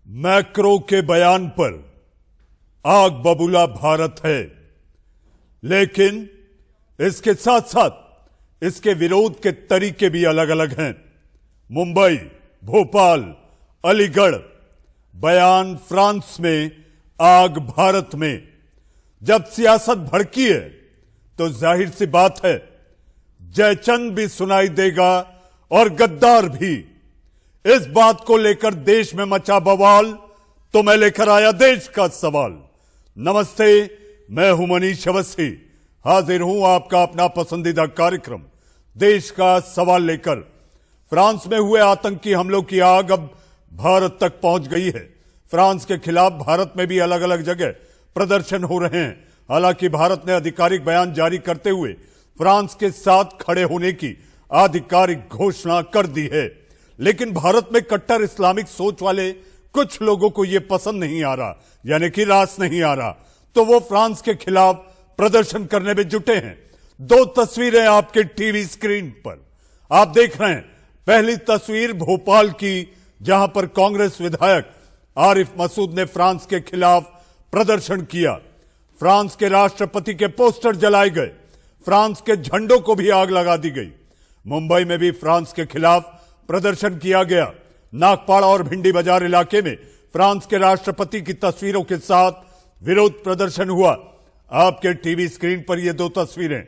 Macro के बयान पर आग बबूला भारत है, लेकिन इसके साथ साथ इसके विरोध के तरीके भी अलग अलग हैं। मुंबई, भोपाल, अलीगढ़, बयान फ्रांस में, आग भारत में। जब सियासत भड़की है तो जाहिर सी बात है जयचंद भी सुनाई देगा और गद्दार भी। इस बात को लेकर देश में मचा बवाल तो मैं लेकर आया देश का सवाल। नमस्ते, मैं हूं मनीष अवस्थी, हाजिर हूं आपका अपना पसंदीदा कार्यक्रम देश का सवाल लेकर। फ्रांस में हुए आतंकी हमलों की आग अब भारत तक पहुंच गई है। फ्रांस के खिलाफ भारत में भी अलग अलग जगह प्रदर्शन हो रहे हैं। हालांकि भारत ने आधिकारिक बयान जारी करते हुए फ्रांस के साथ खड़े होने की आधिकारिक घोषणा कर दी है, लेकिन भारत में कट्टर इस्लामिक सोच वाले कुछ लोगों को यह पसंद नहीं आ रहा, यानी कि रास नहीं आ रहा, तो वो फ्रांस के खिलाफ प्रदर्शन करने में जुटे हैं। दो तस्वीरें आपके टीवी स्क्रीन पर आप देख रहे हैं। पहली तस्वीर भोपाल की, जहां पर कांग्रेस विधायक आरिफ मसूद ने फ्रांस के खिलाफ प्रदर्शन किया। फ्रांस के राष्ट्रपति के पोस्टर जलाए गए, फ्रांस के झंडों को भी आग लगा दी गई। मुंबई में भी फ्रांस के खिलाफ प्रदर्शन किया गया। नागपाड़ा और भिंडी बाजार इलाके में फ्रांस के राष्ट्रपति की तस्वीरों के साथ विरोध प्रदर्शन हुआ। आपके टीवी स्क्रीन पर ये दो तस्वीरें।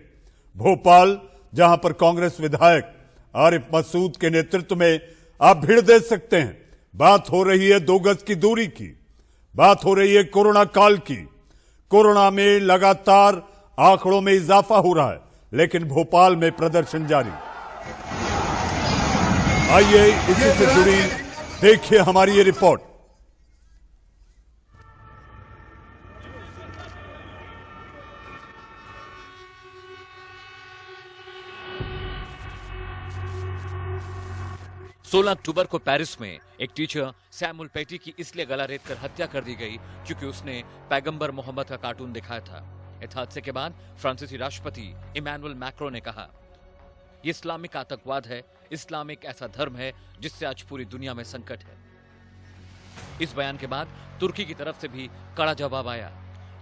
भोपाल, जहां पर कांग्रेस विधायक आरिफ मसूद के नेतृत्व में आप भीड़ देख सकते हैं। बात हो रही है 2 गज की दूरी की, बात हो रही है कोरोना काल की। कोरोना में लगातार आंकड़ों में इजाफा हो रहा है, लेकिन भोपाल में प्रदर्शन जारी। आइए इसी से जुड़ी देखिए हमारी ये रिपोर्ट। सोलह अक्टूबर को पेरिस में एक टीचर सैमुअल पेटी की इसलिए गला रेत कर हत्या कर दी गई क्योंकि उसने पैगंबर मोहम्मद का कार्टून दिखाया था। इस हादसे के बाद फ्रांसीसी राष्ट्रपति इमैनुअल मैक्रो ने कहा, यह इस्लामिक आतंकवाद है। इस्लाम एक ऐसा धर्म है जिससे आज पूरी दुनिया में संकट है। इस बयान के बाद तुर्की की तरफ से भी कड़ा जवाब आया।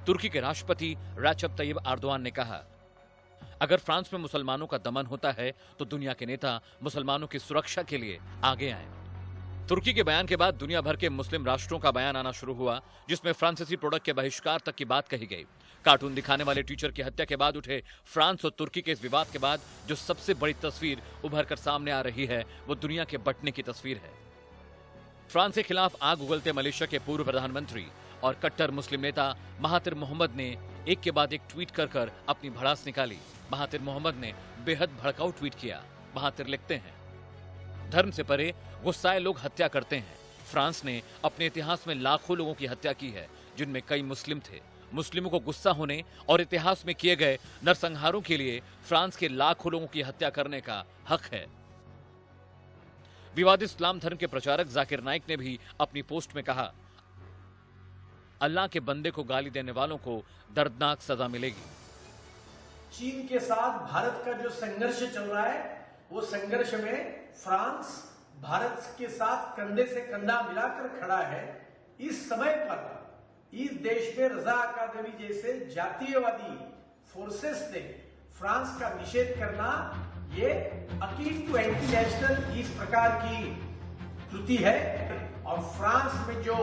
तुर्की के राष्ट्रपति रेचेप तय्यिप एर्दोगान ने कहा, अगर फ्रांस में मुसलमानों का दमन होता है तो दुनिया के नेता मुसलमानों की सुरक्षा के लिए आगे आए। तुर्की के बयान के बाद दुनिया भर के मुस्लिम राष्ट्रों का बयान आना शुरू हुआ, जिसमें फ्रांसीसी प्रोडक्ट के बहिष्कार तक की बात कही गई। कार्टून दिखाने वाले टीचर की हत्या के बाद उठे फ्रांस और तुर्की के इस विवाद के बाद जो सबसे बड़ी तस्वीर उभर कर सामने आ रही है वो दुनिया के बंटने की तस्वीर है। फ्रांस के खिलाफ आग उगलते मलेशिया के पूर्व प्रधानमंत्री और कट्टर मुस्लिम नेता महातिर मोहम्मद ने एक के बाद एक ट्वीट कर अपनी भड़ास निकाली। महातिर मोहम्मद ने बेहद भड़काऊ ट्वीट किया। महातिर लिखते हैं, धर्म से परे गुस्साए लोग हत्या करते हैं। फ्रांस ने अपने इतिहास में लाखों लोगों की हत्या की है, जिनमें कई मुस्लिम थे। मुस्लिमों को गुस्सा होने और इतिहास में किए गए नरसंहारों के लिए फ्रांस के लाखों लोगों की हत्या करने का हक है। विवादित इस्लाम धर्म के प्रचारक जाकिर नाइक ने भी अपनी पोस्ट में कहा, अल्लाह के बंदे को गाली देने वालों को दर्दनाक सजा मिलेगी। चीन के साथ भारत का जो संघर्ष चल रहा है, वो संघर्ष में फ्रांस भारत के साथ कंधे से कंधा मिलाकर खड़ा है। इस समय पर इस देश में रजा अकादमी जैसे जातीयवादी फोर्सेस ने फ्रांस का निषेध करना, ये अकीन टू एंटी नेशनल इस प्रकार की कृति है। और फ्रांस में जो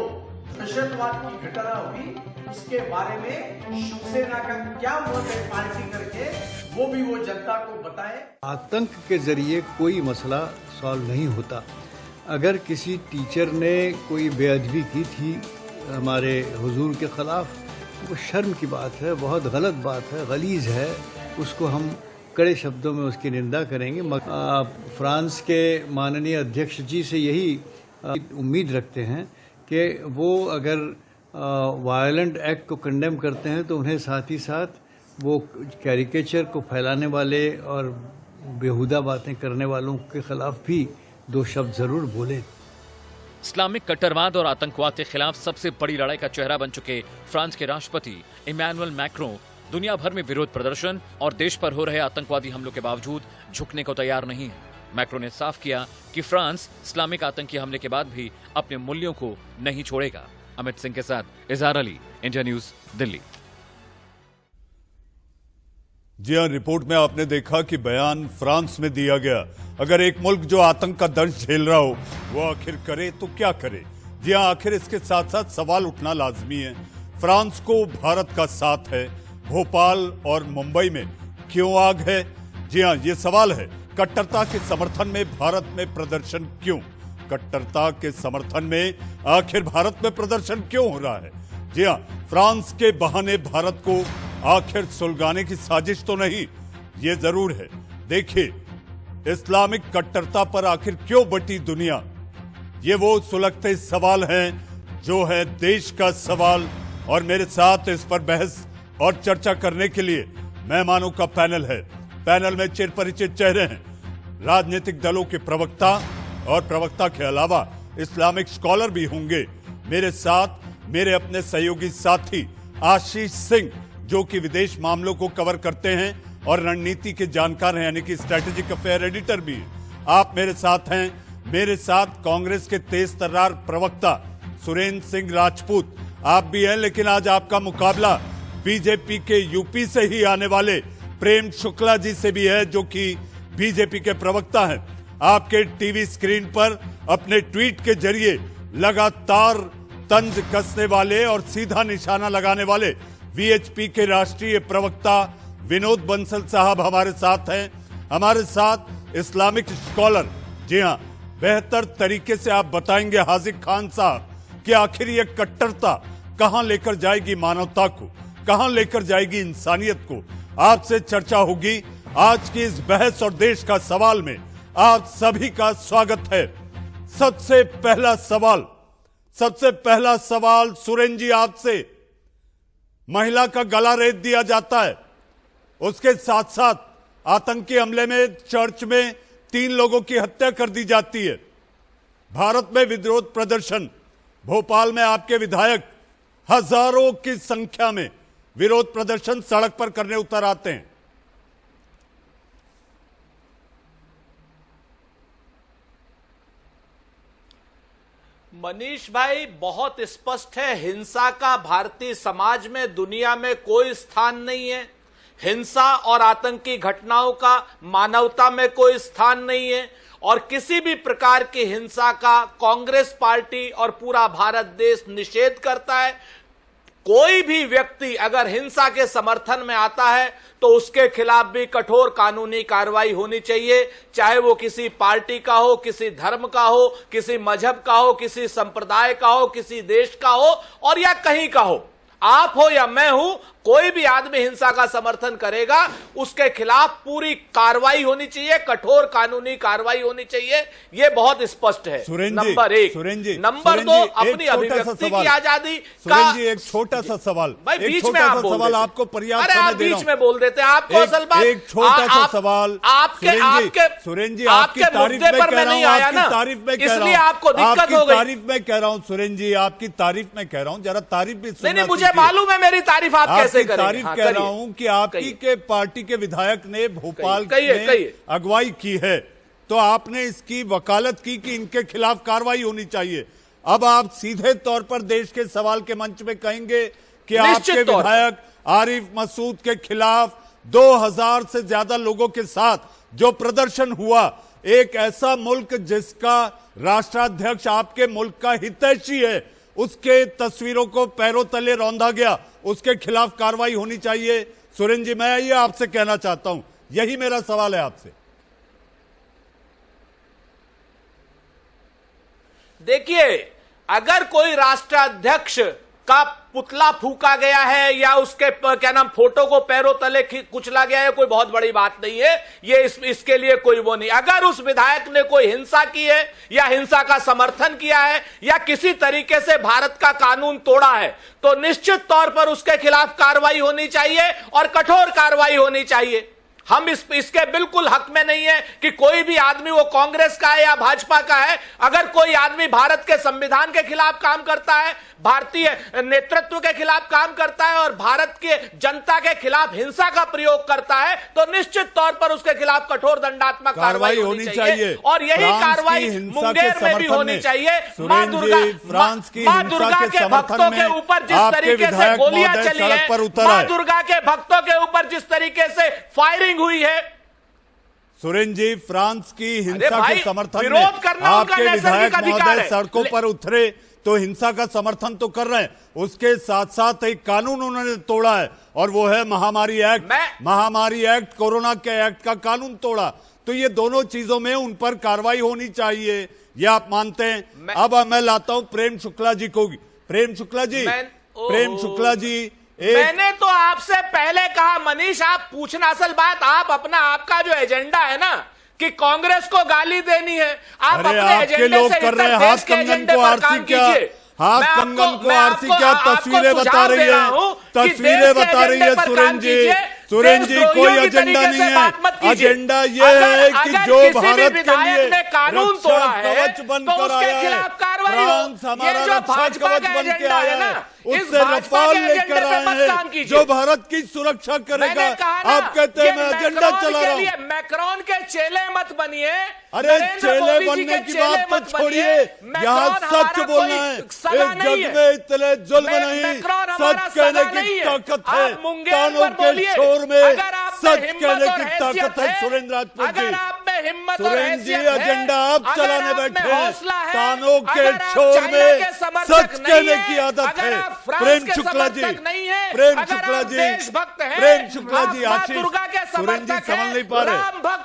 दहशतवाद की घटना हुई, उसके बारे में शिवसेना का क्या मत है पार्टी करके, वो भी वो जनता को बताएं। आतंक के जरिए कोई मसला सॉल्व नहीं होता। अगर किसी टीचर ने कोई बेअदबी की थी हमारे हुजूर के खिलाफ, वो शर्म की बात है, बहुत गलत बात है, गलीज है। उसको हम कड़े शब्दों में उसकी निंदा करेंगे। फ्रांस के माननीय अध्यक्ष जी से यही उम्मीद रखते हैं कि वो अगर वायलेंट एक्ट को कंडेम करते हैं तो उन्हें साथ ही साथ वो कैरिकेचर को फैलाने वाले और बेहुदा बातें करने वालों के खिलाफ भी 2 शब्द जरूर बोलें। इस्लामिक कट्टरवाद और आतंकवाद के खिलाफ सबसे बड़ी लड़ाई का चेहरा बन चुके फ्रांस के राष्ट्रपति इमैनुअल मैक्रो दुनिया भर में विरोध प्रदर्शन और देश पर हो रहे आतंकवादी हमलों के बावजूद झुकने को तैयार नहीं है। मैक्रो ने साफ किया कि फ्रांस इस्लामिक आतंकी हमले के बाद भी अपने मूल्यों को नहीं छोड़ेगा। अमित सिंह के साथ इजहार अली, इंडिया न्यूज, दिल्ली। जी हां, रिपोर्ट में आपने देखा कि बयान फ्रांस में दिया गया। अगर एक मुल्क जो आतंक का दर्द झेल रहा हो वो आखिर करे तो क्या करे। जी हां, आखिर इसके साथ साथ सवाल उठना लाजमी है, फ्रांस को भारत का साथ है, भोपाल और मुंबई में क्यों आग है। जी हां, ये सवाल है। कट्टरता के समर्थन में भारत में प्रदर्शन क्यों, कट्टरता के समर्थन में आखिर भारत में प्रदर्शन क्यों हो रहा है। जी हां, फ्रांस के बहाने भारत को आखिर सुलगाने की साजिश तो नहीं, ये जरूर है। देखिए, इस्लामिक कट्टरता पर आखिर क्यों बटी दुनिया, ये वो सुलगते सवाल हैं जो है देश का सवाल। और मेरे साथ इस पर बहस और चर्चा करने के लिए मेहमानों का पैनल है। पैनल में चिर परिचित चेहरे हैं, राजनीतिक दलों के प्रवक्ता और प्रवक्ता के अलावा इस्लामिक स्कॉलर भी होंगे। मेरे साथ मेरे अपने सहयोगी साथी आशीष सिंह, जो कि विदेश मामलों को कवर करते हैं और रणनीति के जानकार हैं, यानी कि स्ट्रेटेजिक अफेयर एडिटर भी हैं। आप मेरे साथ हैं। मेरे साथ कांग्रेस के तेज तर्रार प्रवक्ता सुरेंद्र सिंह राजपूत आप भी हैं, लेकिन आज आपका मुकाबला बीजेपी के यूपी से ही आने वाले प्रेम शुक्ला जी से भी है, जो कि बीजेपी के प्रवक्ता हैं। आपके टीवी स्क्रीन पर अपने ट्वीट के जरिए लगातार तंज कसने वाले और सीधा निशाना लगाने वाले वीएचपी के राष्ट्रीय प्रवक्ता विनोद बंसल साहब हमारे साथ हैं। हमारे साथ इस्लामिक स्कॉलर, जी हां, बेहतर तरीके से आप बताएंगे हाजिक खान साहब कि आखिर ये कट्टरता कहां लेकर जाएगी मानवता को, कहां लेकर जाएगी इंसानियत को। आपसे चर्चा होगी आज की इस बहस और देश का सवाल में। आप सभी का स्वागत है। सबसे पहला सवाल सुरेंद्र जी आपसे। महिला का गला रेत दिया जाता है, उसके साथ साथ आतंकी हमले में चर्च में 3 लोगों की हत्या कर दी जाती है। भारत में विरोध प्रदर्शन, भोपाल में आपके विधायक हजारों की संख्या में विरोध प्रदर्शन सड़क पर करने उतर आते हैं। मनीष भाई, बहुत स्पष्ट है, हिंसा का भारतीय समाज में, दुनिया में कोई स्थान नहीं है। हिंसा और आतंकी घटनाओं का मानवता में कोई स्थान नहीं है। और किसी भी प्रकार की हिंसा का कांग्रेस पार्टी और पूरा भारत देश निषेध करता है। कोई भी व्यक्ति अगर हिंसा के समर्थन में आता है तो उसके खिलाफ भी कठोर कानूनी कार्रवाई होनी चाहिए, चाहे वो किसी पार्टी का हो, किसी धर्म का हो, किसी मजहब का हो, किसी संप्रदाय का हो, किसी देश का हो और या कहीं का हो। आप हो या मैं हूं, कोई भी आदमी हिंसा का समर्थन करेगा उसके खिलाफ पूरी कार्रवाई होनी चाहिए, कठोर कानूनी कार्रवाई होनी चाहिए। यह बहुत स्पष्ट है। नंबर 1। नंबर 2, अपनी अभिव्यक्ति की आजादी का। एक छोटा सा सवाल भाई, बीच में आप बोल सवाल आपको पर्याप्त समय दे रहा हूं। बीच में बोल देते हैं। आपको असल बात, एक छोटा सा सवाल सुरेंद्र जी आपकी तारीफ में कह रहा हूं, आपकी तारीफ में कह रहा हूं, इसलिए आपको दिक्कत हो गई। तारीफ में कह रहा हूं सुरेंद्र जी, आपकी तारीफ में कह रहा हूं, जरा तारीफ भी सुनना। नहीं, मुझे मालूम है मेरी तारीफ आप कैसे करेंगे। तारीफ कह रहा हूं कि आपकी के पार्टी के विधायक ने भोपाल में अगुवाई की है, तो आपने इसकी वकालत की कि इनके खिलाफ कार्रवाई होनी चाहिए। अब आप सीधे तौर पर देश के सवाल के मंच में कहेंगे कि आपके विधायक आरिफ मसूद के खिलाफ 2000 से ज्यादा लोगों के साथ जो प्रदर्शन हुआ, एक ऐसा मुल्क जिसका राष्ट्राध्यक्ष आपके मुल्क का हितैषी है, उसके तस्वीरों को पैरों तले रौंदा गया, उसके खिलाफ कार्रवाई होनी चाहिए। सुरेंद्र जी, मैं ये आपसे कहना चाहता हूं, यही मेरा सवाल है आपसे। देखिए, अगर कोई राष्ट्राध्यक्ष का पुतला फूका गया है या उसके क्या नाम फोटो को पैरों तले कुचला गया है, कोई बहुत बड़ी बात नहीं है। ये इसके लिए कोई वो नहीं। अगर उस विधायक ने कोई हिंसा की है या हिंसा का समर्थन किया है या किसी तरीके से भारत का कानून तोड़ा है, तो निश्चित तौर पर उसके खिलाफ कार्रवाई होनी चाहिए और कठोर कार्रवाई होनी चाहिए। हम इसके बिल्कुल हक में नहीं है कि कोई भी आदमी, वो कांग्रेस का है या भाजपा का है, अगर कोई आदमी भारत के संविधान के खिलाफ काम करता है, भारतीय नेतृत्व के खिलाफ काम करता है और भारत के जनता के खिलाफ हिंसा का प्रयोग करता है, तो निश्चित तौर पर उसके खिलाफ कठोर दंडात्मक कार्रवाई होनी चाहिए। और यही कार्रवाई मुंगेर में भी होनी चाहिए। मां दुर्गा के भक्तों के ऊपर जिस तरीके से गोलियां चली है, मां दुर्गा के भक्तों के ऊपर जिस तरीके से फायरिंग हुई है। सुरेंद्र जी, फ्रांस की हिंसा के समर्थन में विरोध करना उनका आपके विधायक नैसर्गिक अधिकार महोदय है। सड़कों पर उतरे तो हिंसा का समर्थन तो कर रहे हैं, उसके साथ साथ एक कानून उन्होंने तोड़ा है और वो है महामारी एक्ट। महामारी एक्ट, कोरोना के एक्ट का कानून तोड़ा। तो ये दोनों चीजों में उन पर कार्रवाई होनी चाहिए, ये आप मानते हैं? अब मैं लाता हूं प्रेम शुक्ला जी को। प्रेम शुक्ला जी, मैंने तो आपसे पहले कहा मनीष, आप पूछना, असल बात आपका जो एजेंडा है ना कि कांग्रेस को गाली देनी है, आप अपने एजेंडे से इतर देश के एजेंडे पर काम कीजिए। हाथ कंगन को आरसी क्या तस्वीरें बता रही है, तस्वीरें बता रही है सुरेंद्र जी, कोई एजेंडा नहीं है। एजेंडा ये है कि जो भारत के लिए कानून तोड़ा है कवच बनकर आया है, फ्रांस हमारा रक्षा कवच बन के आया है, उससे रफाल लेकर आए हैं जो भारत की सुरक्षा करेगा। आप कहते हैं मैं एजेंडा चला रहा हूं। मैक्रोन के चेले मत बनिए। अरे चेले बनने की बात तो छोड़िए, यहाँ सच बोलना है। इस जग में इतने जुल्म नहीं, सच कहने की ताकत है। कानों के शोर में सच कहने की ताकत है। सुरेंद्र राजपूत जी, सुरेंद्र जी, एजेंडा आप चलाने बैठे हैं, कानों के शोर में सच कहने की आदत है। प्रेम शुक्ला जी, प्रेम शुक्ला जी, प्रेम शुक्ला जी, आशीष, सुरेंद्र जी समझ नहीं पा रहे।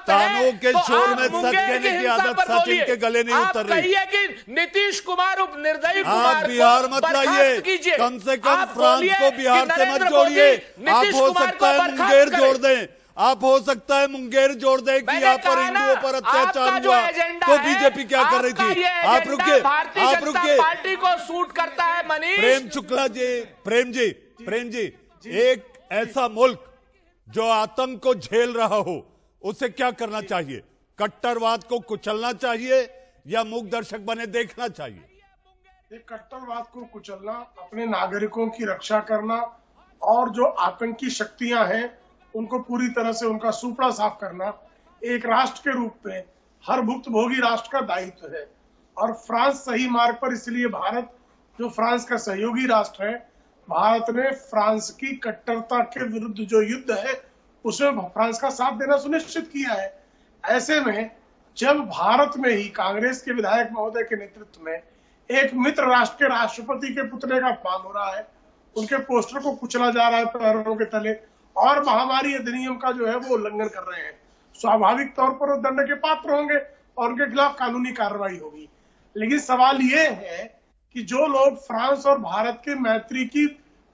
कानों के शोर में सच कहने की आदत सचिन के गले नहीं उतर रही। कि नीतीश कुमार उप निर्दयी आप बिहार मत लाइए, कम से कम फ्रांस को बिहार से मत जोड़िए। आप हो सकता है मुंगेर जोड़ दें, आप हो सकता है मुंगेर जोड़ दें कि यहाँ पर हिंदुओं पर अत्याचार हुआ तो बीजेपी क्या कर रही थी। आप रुकिए, आप रुकिए, पार्टी को सूट करता है मनीष। प्रेम शुक्ला जी, प्रेम जी, एक ऐसा मुल्क जो आतंक को झेल रहा हो उसे क्या करना चाहिए? कट्टरवाद को कुचलना चाहिए या मूक दर्शक बने देखना चाहिए? कट्टरवाद को कुचलना, अपने नागरिकों की रक्षा करना और जो आतंकी शक्तियां हैं उनको पूरी तरह से उनका सुपड़ा साफ करना एक राष्ट्र के रूप में हर भुक्तभोगी राष्ट्र का दायित्व है। और फ्रांस सही मार्ग पर, इसलिए भारत जो फ्रांस का सहयोगी राष्ट्र है, भारत ने फ्रांस की कट्टरता के विरुद्ध जो युद्ध है उसमें फ्रांस का साथ देना सुनिश्चित किया है। ऐसे में जब भारत में ही कांग्रेस के विधायक महोदय के नेतृत्व में एक मित्र राष्ट्र के राष्ट्रपति के पुतले का अपमान हो रहा है, उनके पोस्टर को कुचला जा रहा है पैरों के तले, और महामारी अधिनियम का जो है वो उल्लंघन कर रहे हैं, स्वाभाविक तौर पर वो दंड के पात्र होंगे और उनके खिलाफ कानूनी कार्रवाई होगी। लेकिन सवाल ये है कि जो लोग फ्रांस और भारत के मैत्री की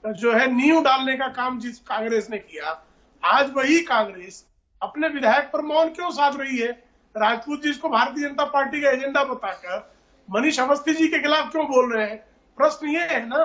जो है नींव डालने का काम जिस कांग्रेस ने किया, आज वही कांग्रेस अपने विधायक पर मौन क्यों साध रही है? राजपूत जी इसको भारतीय जनता पार्टी का एजेंडा बताकर मनीष अवस्थी जी के खिलाफ क्यों बोल रहे हैं? प्रश्न ये है ना,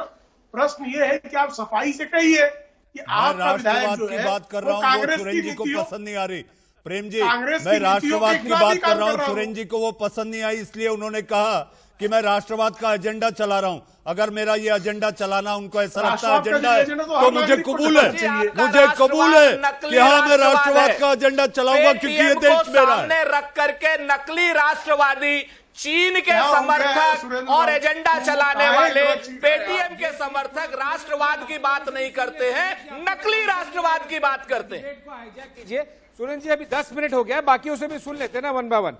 प्रश्न ये है कि आप सफाई से कहिए कि आपका विधायक जो है बात कर रहा हूं, कांग्रेस सुरेंद्र जी को की पसंद नहीं आ रही। प्रेम जी, कांग्रेस मैं की राष्ट्रवाद की बात कर रहा हूं, हूं। सुरेंद्र जी को वो पसंद नहीं आई, इसलिए उन्होंने कहा कि मैं राष्ट्रवाद का एजेंडा चला रहा हूं। अगर मेरा ये एजेंडा चलाना उनको ऐसा लगता है एजेंडा है तो मुझे कबूल है, मुझे कबूल है कि हाँ मैं राष्ट्रवाद का एजेंडा चलाऊंगा, क्योंकि ये देश मेरा है। रख करके नकली राष्ट्रवादी, चीन के समर्थक और एजेंडा चलाने वाले पेटीएम के समर्थक राष्ट्रवाद की बात नहीं करते हैं, नकली राष्ट्रवाद की बात करते हैं। सुरेंद्र जी, अभी 10 मिनट हो गया, बाकियों से भी सुन लेते हैं ना one by one.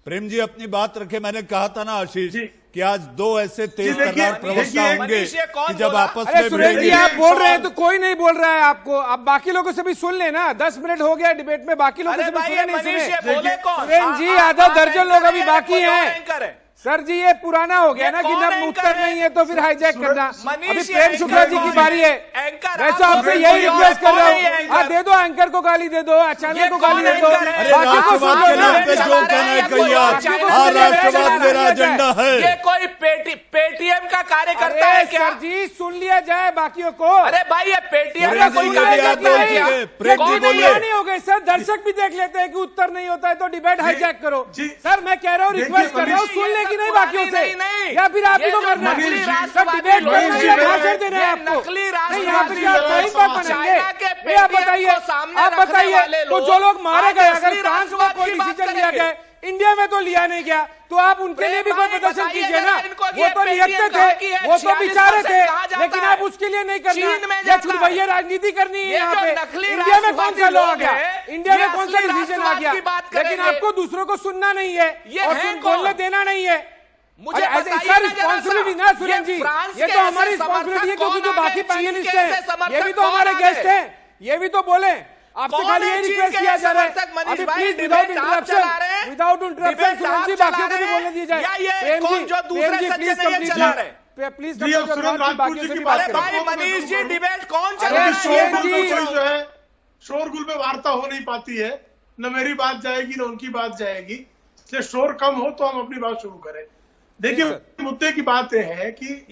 Prem ji अपनी बात रखे। मैंने कहा था ना आशीष कि आज दो ऐसे तेज तर्रार प्रवक्ता होंगे कि जब आपस में सुरेंद्र जी आप बोल रहे हैं तो कोई नहीं बोल रहा है आपको, अब बाकी लोगों से भी सुन लेना। 10 मिनट हो गया डिबेट में, बाकी लोगों से भी सुने नहीं सुने। सुरेंद्र जी, आधा दर्जन लोग अभी बाकी हैं। सर जी ये पुराना हो गया ना कि जब उत्तर नहीं है तो फिर हाईजैक करना। अभी प्रेम शुक्ला जी की बारी है, वैसे आपसे यही रिक्वेस्ट कर रहा हूँ, दे दो एंकर को गाली दे दो, अचानक को गाली दे दो, बाकी को सुन लो ना। जो कहना है कहिए, राष्ट्रवाद मेरा एजेंडा है। ये कोई पेटीएम का कार्यकर्ता है क्या? सर जी सुन लिया जाए बाकियों को। अरे भाई ये पेटीएम का कोई नहीं हो गए सर, दर्शक भी देख लेते हैं कि उत्तर नहीं होता है तो डिबेट हाईजैक करो। सर मैं कह रहा हूँ, रिक्वेस्ट कर रहा हूँ, सुन ले कि नहीं बाकियों से, या फिर आप ही को करना है सर, डिबेट करना है या भाषण देना है आपको? नहीं यहाँ पे क्या टाइम पास बनाएंगे? आप बताइए तो जो लोग मारे गए, अगर फ्रांस में कोई डिसीजन लिया गया, इंडिया में तो लिया नहीं गया, तो आप उनके लिए भी कोई प्रदर्शन कीजिए ना। वो तो नियत्ते थे, वो तो बेचारे थे, लेकिन आप उसके लिए नहीं करना। या छुड़वैया राजनीति करनी है यहाँ पे। इंडिया में कौन सा लॉ आ गया, इंडिया में कौन सा डिसीजन आ गया, लेकिन आपको दूसरों को सुनना नहीं है और बोलने देना नहीं है। मुझे ऐसा रिस्पॉन्सिबिलिटी ना सुरेंद्र जी, ये तो हमारी रिस्पॉन्सिबिलिटी है, क्योंकि जो बाकी पैनलिस्ट हैं ये भी तो हमारे गेस्ट हैं, ये भी तो बोले। आपसे खाली ये रिक्वेस्ट किया जा रहा है, अभी प्लीज विदाउट इंटरप्शन सुरेंद्र जी बाकियों को भी बोलने दी जाए। प्रेम जी प्लीज कंप्लीट चला रहे, प्लीज बाकियों से भी बात करें। भाई मनीष जी डिबेट कौन चला रहा है? जो है शोरगुल में वार्ता हो नहीं पाती है, न मेरी बात जाएगी न उनकी बात जाएगी, इसलिए शोर कम हो तो हम अपनी बात शुरू करें। देखिए मुद्दे की बात यह है कि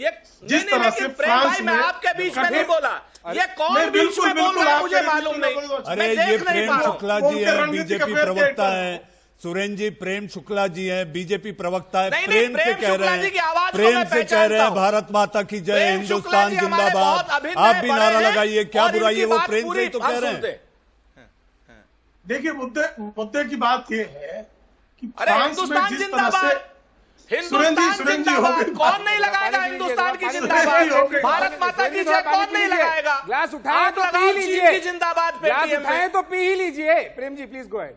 जिस तरह से फ्रांस में, आपके बीच में नहीं बोला, ये कौन बीच में बोल रहा है मुझे मालूम नहीं। अरे ये प्रेम शुक्ला जी है, बीजेपी प्रवक्ता है। सुरेंद्र जी प्रेम शुक्ला जी हैं, बीजेपी प्रवक्ता है, प्रेम से कह रहे हैं, प्रेम से कह रहे हैं भारत माता की जय, हिंदुस्तान जिंदाबाद। आप भी नारा लगाइए, क्या बुराई है, वो प्रेम से ही तो कह रहे हैं। देखिए मुद्दे की बात ये है कि हिंदुस्तान जिंदाबाद, हिंदुस्तान जिंदाबाद, कौन नहीं लगाएगा हिंदुस्तान की जिंदाबाद, भारत माता की जय कौन नहीं लगाएगा? ग्लास उठाए तो पी लीजिए, जिंदाबाद ग्लास उठाए तो पी ही लीजिए। Prem ji please go ahead.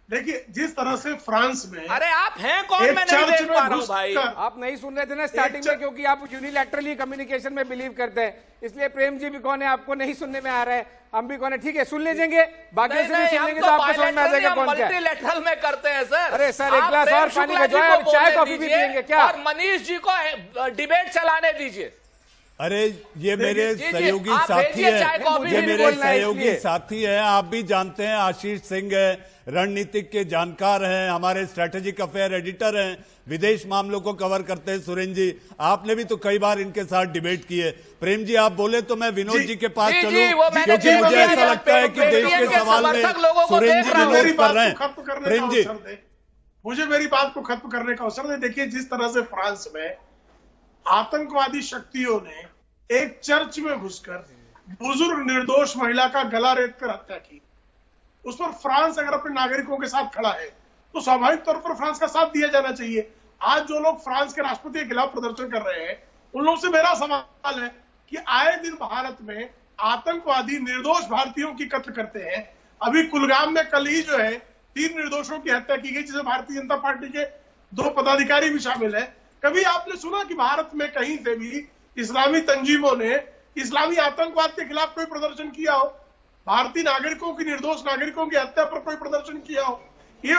देखिए जिस तरह से फ्रांस में, अरे आप हैं कौन, मैं नहीं देख पा रहा हूं भाई। आप नहीं सुन रहे थे ना स्टार्टिंग में, क्योंकि आप यूनिलैटरली कम्युनिकेशन में बिलीव करते हैं, इसलिए प्रेम जी भी कौन है आपको नहीं सुनने में आ रहा है, हम भी कौन है। ठीक है सुन लीजिएंगे, बाकी से भी सुन लेंगे तो आपको समझ में आ जाएगा कौन क्या है। मल्टीलैटरल में करते हैं सर। अरे सर एक ग्लास और पानी भिजवाएं, चाय कॉफी भी पियेंगे क्या? और मनीष जी को डिबेट चलाने दीजिए। अरे ये मेरे सहयोगी साथी है, ये मेरे सहयोगी साथी है, आप भी जानते हैं, आशीष सिंह है, रणनीतिक के जानकार हैं, हमारे स्ट्रेटेजिक अफेयर एडिटर हैं, विदेश मामलों को कवर करते हैं। सुरेंद्र जी आपने भी तो कई बार इनके साथ डिबेट की है। प्रेम जी आप बोले तो मैं विनोद जी के पास चलूं, क्योंकि मुझे ऐसा लगता है कि देश के सवाल में सुरेंद्र जी विनोद कर रहे हैं। प्रेम जी मुझे मेरी बात को खत्म करने का अवसर दे। देखिए जिस तरह से फ्रांस में आतंकवादी शक्तियों ने एक चर्च में घुसकर बुजुर्ग निर्दोष महिला का गला रेतकर हत्या की, उस पर फ्रांस अगर अपने नागरिकों के साथ खड़ा है तो स्वाभाविक तौर पर फ्रांस का साथ दिया जाना चाहिए। आज जो लोग फ्रांस के राष्ट्रपति के खिलाफ प्रदर्शन कर रहे हैं, उन लोगों से मेरा सवाल है कि आए दिन भारत में आतंकवादी निर्दोष भारतीयों की कत्ल करते हैं। अभी कुलगाम में कल ही जो है 3 निर्दोषों की हत्या की गई, जिसमें भारतीय जनता पार्टी के 2 पदाधिकारी भी शामिल है। कभी आपने सुना कि भारत में कहीं से भी इस्लामी तंजीमों ने इस्लामी आतंकवाद के खिलाफ कोई प्रदर्शन किया हो, भारतीय नागरिकों की, निर्दोष नागरिकों की हत्या पर कोई प्रदर्शन किया हो? ये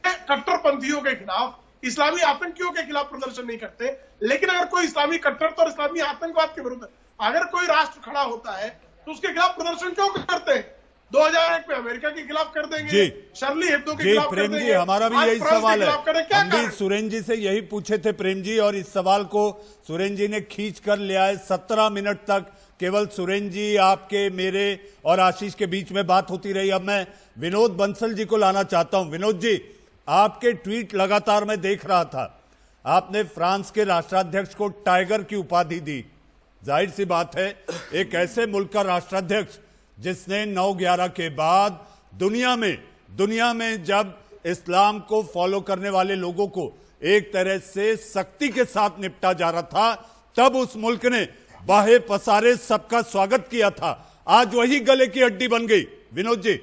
कट्टरपंथियों के खिलाफ, इस्लामी आतंकियों के खिलाफ प्रदर्शन नहीं करते। लेकिन अगर कोई इस्लामी कट्टरता और इस्लामी आतंकवाद के विरुद्ध अगर कोई राष्ट्र खड़ा होता है तो उसके खिलाफ प्रदर्शन क्यों करते हैं? 2001 में अमेरिका के खिलाफ कर देंगे, शर्ली हेब्दो के खिलाफ कर देंगे। प्रेम जी हमारा भी यही सवाल है, हम भी सुरेंद्र जी से यही पूछे थे प्रेम जी, और इस सवाल को सुरेंद्र जी ने खींच कर ले आए। 17 मिनट तक केवल सुरेंद्र जी, आपके, मेरे और आशीष के बीच में बात होती रही। अब मैं विनोद बंसल जी को लाना चाहता हूं। विनोद जी आपके ट्वीट लगातार मैं देख रहा था, आपने फ्रांस के राष्ट्राध्यक्ष को टाइगर की उपाधि दी। जाहिर सी बात है एक ऐसे मुल्क का राष्ट्राध्यक्ष जिसने 9/11 के बाद दुनिया में जब इस्लाम को फॉलो करने वाले लोगों को एक तरह से सख्ती के साथ निपटा जा रहा था, तब उस मुल्क ने बाहे पसारे सबका स्वागत किया था। आज वही गले की हड्डी बन गई। विनोद जी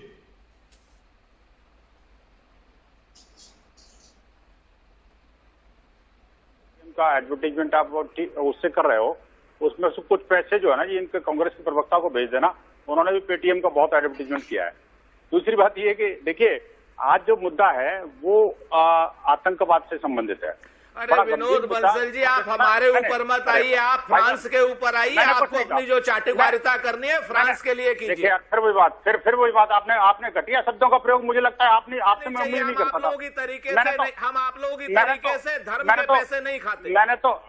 इनका एडवर्टाइजमेंट आप उससे कर रहे हो, उसमें से कुछ पैसे जो है ना, ये इनके कांग्रेस के प्रवक्ता को भेज देना, उन्होंने भी पेटीएम का बहुत एडवर्टाइजमेंट किया है। दूसरी बात यह है कि देखिए आज जो मुद्दा है वो आतंकवाद से संबंधित है। अरे विनोद बंसल जी, आप हमारे ऊपर मत आइए, आप फ्रांस के ऊपर आइए। आपको अपनी जो चाटुकारिता करनी है फ्रांस के लिए कीजिए। देखिए फिर वही बात आपने घटिया शब्दों का प्रयोग, मुझे लगता है आपसे मैं उम्मीद नहीं करता था। हम आप लोगों की तरीके से धर्म के पैसे नहीं खाते।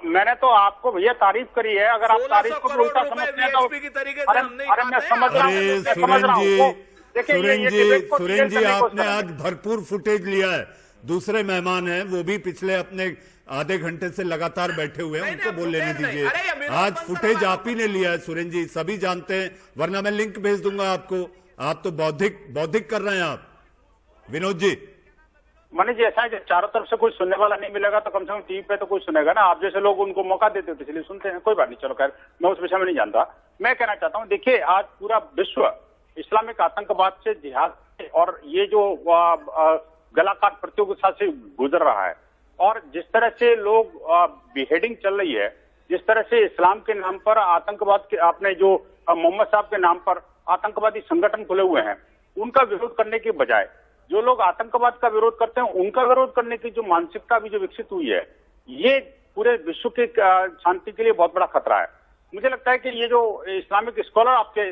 मैंने तो आपको भैया तारीफ करी है। अगर आप तारीफ को उल्टा समझते हैं तो की तरीके से हम नहीं खाते। मैं समझ रहा हूँ। सुरेन जी आपने आज भरपूर फुटेज लिया है। दूसरे मेहमान हैं, वो भी पिछले अपने आधे घंटे से लगातार बैठे हुए हैं, उनको बोल लेने दीजिए। आज फुटेज आप ही ने लिया है सुरेन जी, सभी जानते हैं, वरना मैं लिंक भेज दूंगा आपको। आप तो बौद्धिक कर रहे हैं आप। विनोद जी, मनीष जी, ऐसा है जब चारों तरफ से कोई सुनने वाला नहीं मिलेगा तो कम से कम टीवी पे तो कोई सुनेगा ना। आप जैसे लोग उनको मौका देते हो तो इसलिए सुनते हैं। कोई बात नहीं, चलो खैर, मैं उस विषय में नहीं जानता। मैं कहना चाहता हूँ, देखिए आज पूरा विश्व इस्लामिक आतंकवाद से, जिहाद और ये जो गला काट प्रतियोगिता से गुजर रहा है, और जिस तरह से लोग बिहेडिंग चल रही है, जिस तरह से इस्लाम के नाम पर आतंकवाद के, आपने जो मोहम्मद साहब के नाम पर आतंकवादी संगठन खुले हुए हैं, उनका विरोध करने के बजाय जो लोग आतंकवाद का विरोध करते हैं उनका विरोध करने की जो मानसिकता अभी जो विकसित हुई है, ये पूरे विश्व के शांति के लिए बहुत बड़ा खतरा है। मुझे लगता है कि ये जो इस्लामिक स्कॉलर आपके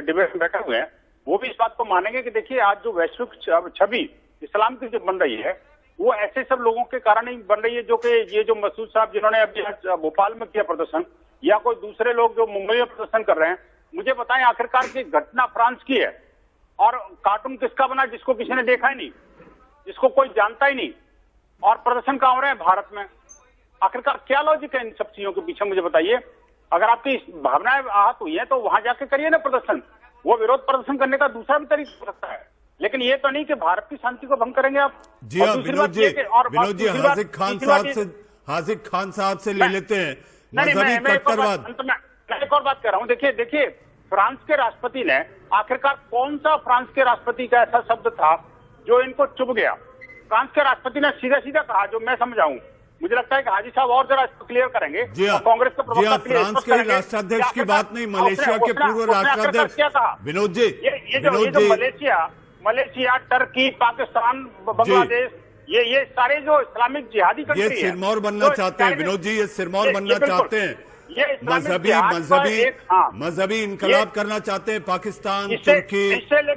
डिबेट में बैठे हुए हैं, वो भी इस बात को मानेंगे कि देखिए आज जो वैश्विक छवि इस्लाम की जो बन रही है, वो ऐसे सब लोगों के कारण ही बन रही है, जो कि ये जो मसूद साहब जिन्होंने अभी भोपाल में किया प्रदर्शन, या कोई दूसरे लोग जो मुंबई में प्रदर्शन कर रहे हैं, मुझे बताएं आखिरकार की घटना फ्रांस की है और कार्टून किसका बना जिसको किसी ने देखा ही नहीं, जिसको कोई जानता ही नहीं, और प्रदर्शन कहाँ हो रहे हैं भारत में। आखिरकार क्या लॉजिक है इन सब चीजों के पीछे, मुझे बताइए। अगर आपकी भावनाएं आहत हुई है तो वहां जाके करिए ना प्रदर्शन। वो विरोध प्रदर्शन करने का दूसरा भी तरीका हो सकता है, लेकिन ये तो नहीं कि भारत की शांति को भंग करेंगे आप। जी हाँ विनोद जी, हाजिक खान साहब से ले लेते हैं मजहबी कट्टरवाद। मैं एक और बात कह रहा हूँ, देखिए फ्रांस के राष्ट्रपति ने, आखिरकार कौन सा फ्रांस के राष्ट्रपति का ऐसा शब्द था जो इनको चुभ गया? फ्रांस के राष्ट्रपति ने सीधा सीधा कहा, जो मैं समझाऊं। मुझे लगता है कि हाजी साहब और जरा इसको क्लियर करेंगे। जी हाँ, कांग्रेस के प्रवक्ता फ्रांस के राष्ट्राध्यक्ष की बात नहीं, मलेशिया के पूर्व राष्ट्राध्यक्ष विनोद जी, मलेशिया, टर्की, पाकिस्तान, बांग्लादेश, ये सारे जो इस्लामिक जिहादी कंट्री ये सिरमौर बनना चाहते हैं। विनोद जी, ये सिरमौर बनना चाहते हैं, मजहबी इनकलाब करना चाहते हैं। पाकिस्तान, तुर्की,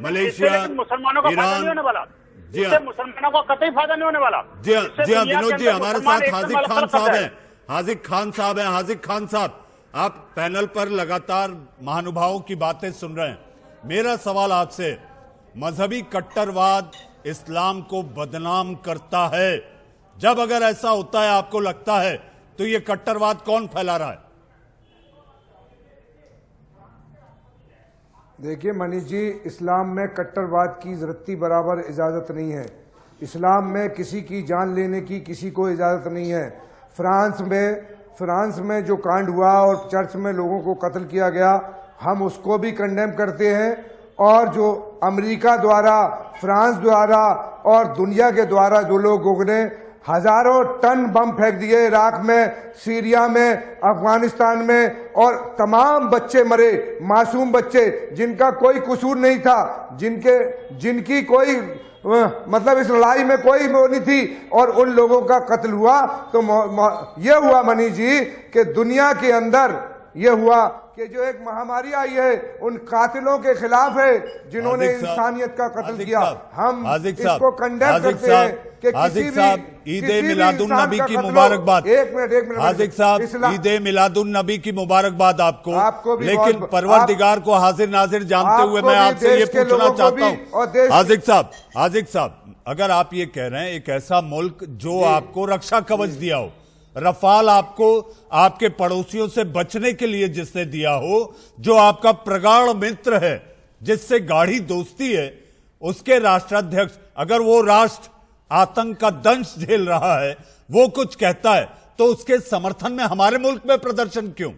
मलेशिया, मुसलमानों का फायदा नहीं होने वाला। जी हाँ, मुसलमानों का कतई फायदा नहीं होने वाला। जी हाँ विनोद जी, हमारे साथ हाजिक खान साहब हैं। हाजिक खान साहब, आप पैनल पर लगातार महानुभावों की बातें सुन रहे हैं। मेरा सवाल आपसे, मजहबी कट्टरवाद इस्लाम को बदनाम करता है। जब अगर ऐसा होता है, आपको लगता है, तो ये कट्टरवाद कौन फैला रहा है? देखिए मनीष जी, इस्लाम में कट्टरवाद की रत्ती बराबर इजाज़त नहीं है। इस्लाम में किसी की जान लेने की किसी को इजाज़त नहीं है। फ्रांस में जो कांड हुआ और चर्च में लोगों को कत्ल किया गया, हम उसको भी कंडेम करते हैं। और जो अमेरिका द्वारा, फ्रांस द्वारा और दुनिया के द्वारा जो लोगों ने हजारों टन बम फेंक दिए इराक में, सीरिया में, अफगानिस्तान में, और तमाम बच्चे मरे, मासूम बच्चे जिनका कोई कसूर नहीं था, जिनकी कोई मतलब इस लड़ाई में कोई वो नहीं थी, और उन लोगों का कत्ल हुआ। तो ये हुआ मनीष जी कि दुनिया के अंदर ये हुआ कि जो एक महामारी आई है उन कातिलों के खिलाफ है जिन्होंने इंसानियत का कत्ल किया। हम इसको कंडेम करते हैं कि किसी भी ईद मिलादुन नबी की मुबारकबाद। एक मिनट हाजिक साहब, ईद मिलादुन नबी की मुबारकबाद आपको भी। लेकिन परवरदिगार को हाजिर नाजिर जानते हुए मैं आपसे ये पूछना चाहता हूँ, हाजिक साहब, अगर आप ये कह रहे हैं एक ऐसा मुल्क जो आपको रक्षा कवच दिया हो, रफाल आपको आपके पड़ोसियों से बचने के लिए जिसने दिया हो, जो आपका प्रगाढ़ मित्र है, जिससे गाढ़ी दोस्ती है, उसके राष्ट्राध्यक्ष, अगर वो राष्ट्र आतंक का दंश झेल रहा है, वो कुछ कहता है, तो उसके समर्थन में हमारे मुल्क में प्रदर्शन क्यों?